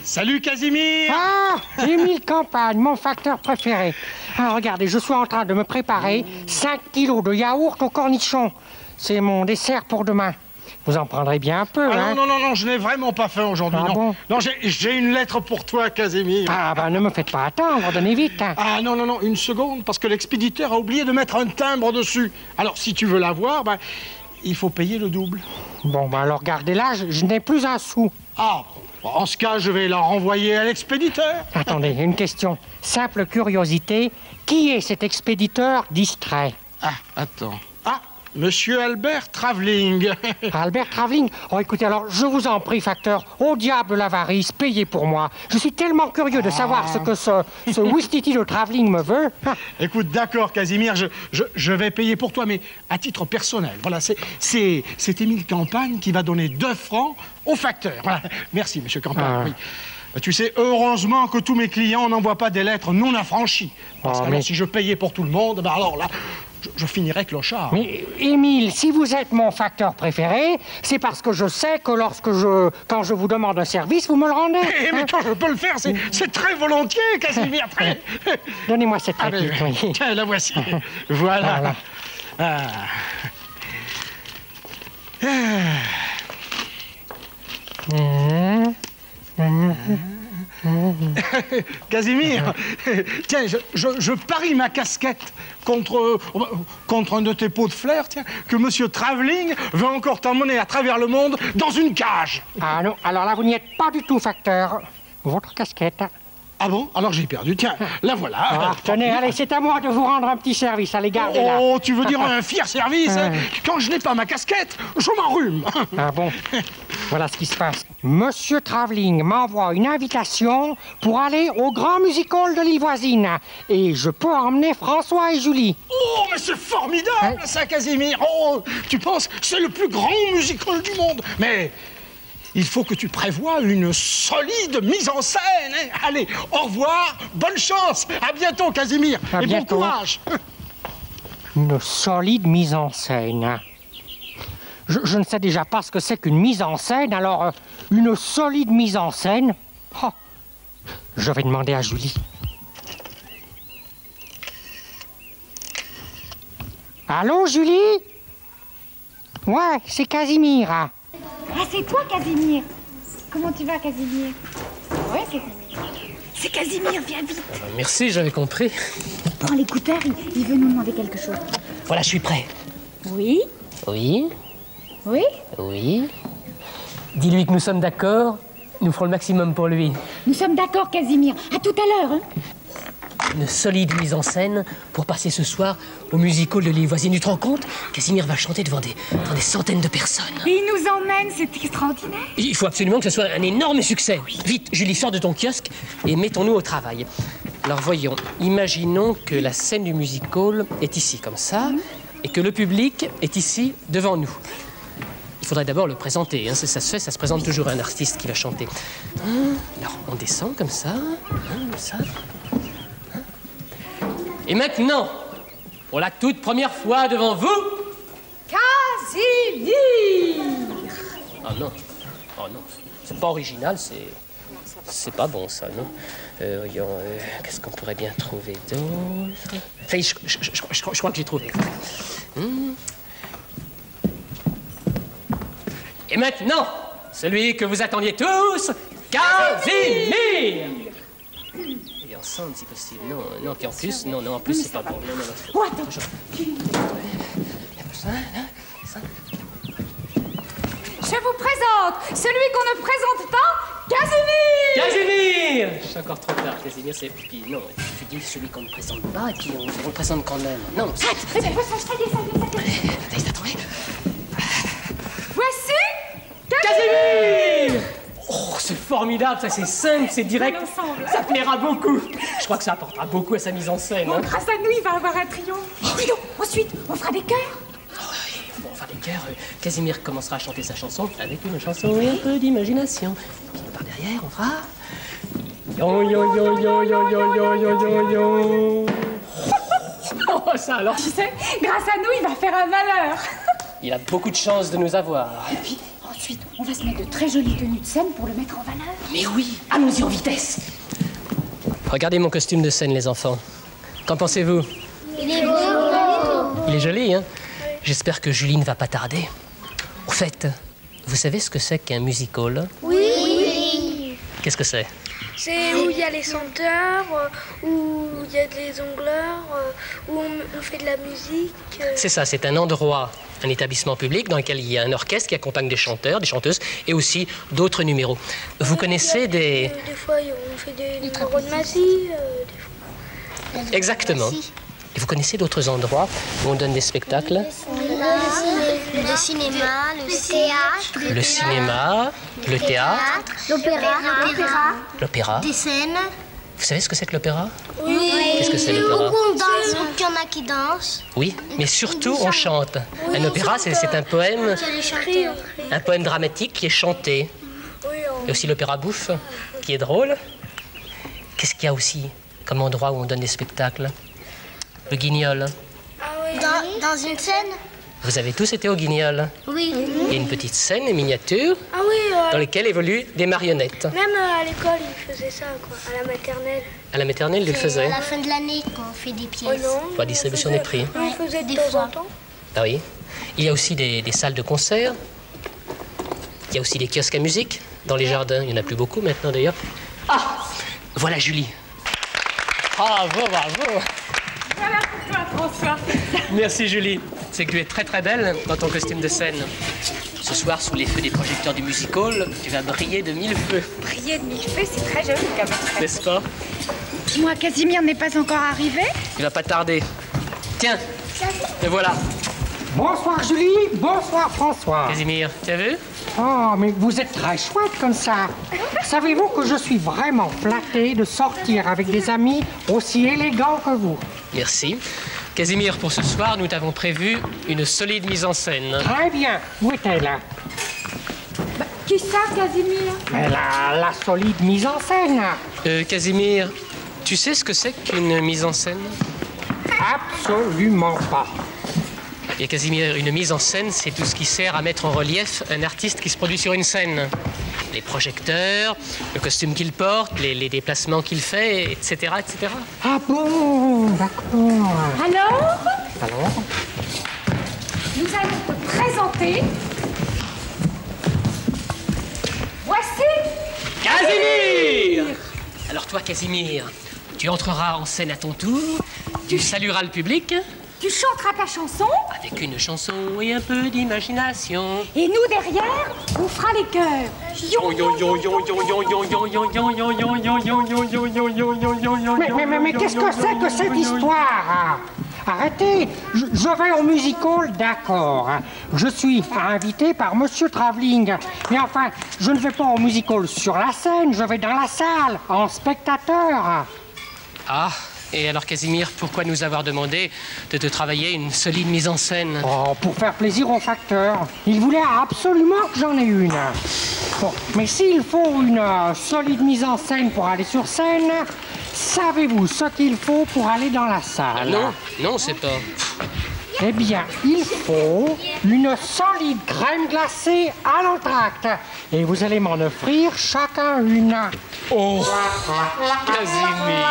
Salut Casimir! Ah, Émile Campagne, mon facteur préféré. Ah, regardez, je suis en train de me préparer 5 kilos de yaourt au cornichon. C'est mon dessert pour demain. Vous en prendrez bien un peu, hein? Non, je n'ai vraiment pas faim aujourd'hui. Ah non, bon? non, j'ai une lettre pour toi, Casimir. Ah, ben ne me faites pas attendre, donnez vite. Hein. Ah non, une seconde, parce que l'expéditeur a oublié de mettre un timbre dessus. Alors, si tu veux l'avoir, ben, il faut payer le double. Bon, ben alors gardez-la, je n'ai plus un sou. Ah, en ce cas, je vais la renvoyer à l'expéditeur. Attendez, une question. Simple curiosité, qui est cet expéditeur distrait? Ah, attends. Ah, Monsieur Albert Travelling. Albert Travelling? Oh, écoutez, alors, je vous en prie, facteur, au diable l'avarice, payez pour moi. Je suis tellement curieux de savoir ce que ce Ouistiti de Travelling me veut. Écoute, d'accord, Casimir, je vais payer pour toi, mais à titre personnel. Voilà, c'est Émile Campagne qui va donner 2 francs au facteur. Voilà. Merci, Monsieur Campagne. Oui. Tu sais, heureusement que tous mes clients n'envoient pas des lettres non affranchies. Parce que si je payais pour tout le monde, ben alors là, je finirais clochard. Mais, Émile, si vous êtes mon facteur préféré, c'est parce que je sais que quand je vous demande un service, vous me le rendez. Mais quand je peux le faire, c'est très volontiers, Casimir, très... Donnez-moi cette réplique. Oui. Tiens, la voici. Voilà. Casimir, tiens, je parie ma casquette contre un de tes pots de fleurs, tiens, que Monsieur Travelling veut encore t'emmener à travers le monde dans une cage. Ah non, alors là, vous n'y êtes pas du tout, facteur. Votre casquette. Ah bon? Alors j'ai perdu. Tiens, la voilà. Ah, tenez, allez, c'est à moi de vous rendre un petit service. Allez, gardez-la. Oh, tu veux dire un fier service? Hein? Quand je n'ai pas ma casquette, je m'enrhume. Ah bon? Voilà ce qui se passe. Monsieur Travelling m'envoie une invitation pour aller au Grand Music Hall de l'île voisine. Et je peux emmener François et Julie. Oh, mais c'est formidable, ça, Casimir. Oh, tu penses, c'est le plus grand music hall du monde. Mais... il faut que tu prévoies une solide mise en scène. Hein? Allez, au revoir, bonne chance. À bientôt, Casimir. À et bientôt. bon courage. Une solide mise en scène. Je ne sais déjà pas ce que c'est qu'une mise en scène, alors une solide mise en scène. Oh, je vais demander à Julie. Allô, Julie? Ouais, c'est Casimir. Ah, c'est toi, Casimir. Comment tu vas, Casimir? Ouais, Casimir. C'est Casimir, viens vite. Merci, j'avais compris. Prends l'écouteur, il veut nous demander quelque chose. Voilà, je suis prêt. Oui? Oui? Oui? Oui? Dis-lui que nous sommes d'accord, nous ferons le maximum pour lui. Nous sommes d'accord, Casimir. À tout à l'heure, hein? Une solide mise en scène pour passer ce soir au music hall de l'île voisine. Tu te rends compte? Casimir va chanter devant des centaines de personnes. Et il nous emmène, c'est extraordinaire. Il faut absolument que ce soit un énorme succès. Oui. Vite, Julie, sors de ton kiosque et mettons-nous au travail. Alors voyons, imaginons que la scène du music hall est ici, comme ça, et que le public est ici, devant nous. Il faudrait d'abord le présenter. Hein. Ça se fait, ça se présente toujours un artiste qui va chanter. Alors, on descend comme ça, comme ça. Et maintenant, pour la toute première fois devant vous... Casimir! Ah non, c'est pas original, c'est pas bon ça, non? Voyons, qu'est-ce qu'on pourrait bien trouver d'autre? Enfin, je crois que j'ai trouvé. Et maintenant, celui que vous attendiez tous, Casimir! Et ensemble, si possible. Non, puis en plus, non, en plus, c'est pas bon. Non. Oh, attends. Je vous présente celui qu'on ne présente pas, Casimir! Je suis encore trop tard, Casimir, c'est... Puis non, tu dis celui qu'on ne présente pas, et puis on le présente quand même. Non, Ça y est. t'as trouvé? Voici Casimir! Oh, c'est formidable, ça, c'est simple, c'est direct. L'ensemble. Ça plaira beaucoup. Je crois que ça apportera beaucoup à sa mise en scène. Bon, Hein. grâce à nous, il va avoir un triomphe. Dis donc, ensuite, on fera des chœurs. Bon, enfin, des chœurs, Casimir commencera à chanter sa chanson avec une chanson et un peu d'imagination. Puis par derrière, on fera... Yo, yo, yo, yo, yo, yo, yo, yo, yo, yo. Oh, ça alors. Tu sais, grâce à nous, il va faire un malheur. Il a beaucoup de chance de nous avoir. Et puis, ensuite, On va se mettre de très jolies tenues de scène pour le mettre en valeur. Mais oui, allons-y en vitesse. Regardez mon costume de scène, les enfants. Qu'en pensez-vous? Il est beau. Il est joli, hein? J'espère que Julie ne va pas tarder. Au fait, vous savez ce que c'est qu'un music hall? Oui. Qu'est-ce que c'est? C'est où il y a les chanteurs, où il y a des jongleurs, où on fait de la musique. C'est ça, c'est un endroit, un établissement public dans lequel il y a un orchestre qui accompagne des chanteurs, des chanteuses et aussi d'autres numéros. Vous connaissez des... Des fois, on fait des numéros de magie. Exactement. Et vous connaissez d'autres endroits où on donne des spectacles? Le cinéma, le théâtre. Le cinéma, le théâtre, l'opéra. Des scènes. Vous savez ce que c'est que l'opéra? Oui. Qu'est-ce que c'est l'opéra? On danse, donc il y en a qui dansent. Oui, mais surtout on chante. Un opéra, c'est un poème, un poème dramatique qui est chanté. Il y a aussi l'opéra bouffe, qui est drôle. Qu'est-ce qu'il y a aussi comme endroit où on donne des spectacles? Le Guignol. Dans une scène? Vous avez tous été au Guignol? Oui. Il y a une petite scène, une miniature, dans laquelle évoluent des marionnettes. Même à l'école, ils faisaient ça, quoi, à la maternelle. À la maternelle, ils le C'est faisaient. à la fin de l'année qu'on fait des pièces. Non. Pour la distribution des prix. On faisait de Des temps fois. en temps. Ah oui. Il y a aussi des salles de concert. Il y a aussi des kiosques à musique dans les jardins. Il n'y en a plus beaucoup maintenant d'ailleurs. Ah, voilà Julie. Bravo, bravo. Voilà pour toi, François. Merci Julie. C'est que tu es très très belle dans ton costume de scène. Ce soir, sous les feux des projecteurs du music hall, tu vas briller de mille feux, Briller de mille feux, c'est très joli quand même. n'est-ce pas? Dis-moi, Casimir n'est pas encore arrivé? Il va pas tarder. Tiens, le voilà. Bonsoir Julie, bonsoir François. Casimir, tu as vu? Oh, mais vous êtes très chouette comme ça. Savez-vous que je suis vraiment flatté de sortir avec des amis aussi élégants que vous? Merci. Casimir, pour ce soir, nous t'avons prévu une solide mise en scène. Très bien. Où est-elle? Qui ça, Casimir? Mais la solide mise en scène. Casimir, tu sais ce que c'est qu'une mise en scène? Absolument pas. Et Casimir, une mise en scène, c'est tout ce qui sert à mettre en relief un artiste qui se produit sur une scène. Les projecteurs, le costume qu'il porte, les déplacements qu'il fait, etc., etc. Ah bon, d'accord. Alors, Alors, nous allons te présenter... Voici... Casimir! Alors toi, Casimir, tu entreras en scène à ton tour, tu salueras le public Tu chanteras ta chanson, avec une chanson et un peu d'imagination. et nous, derrière, on fera les chœurs. mais qu'est-ce que c'est que cette histoire? Arrêtez, je vais au music hall, d'accord. Je suis invité par Monsieur Travelling. Mais enfin, je ne vais pas au music hall sur la scène, je vais dans la salle, en spectateur. Ah, et alors Casimir, pourquoi nous avoir demandé de te travailler une solide mise en scène? Oh, pour faire plaisir au facteur. Il voulait absolument que j'en ai une. Bon, mais s'il faut une solide mise en scène pour aller sur scène, savez-vous ce qu'il faut pour aller dans la salle? Non, non, c'est pas. Eh bien, il faut une solide crème glacée à l'entracte. Et vous allez m'en offrir chacun une. Oh, Casimir.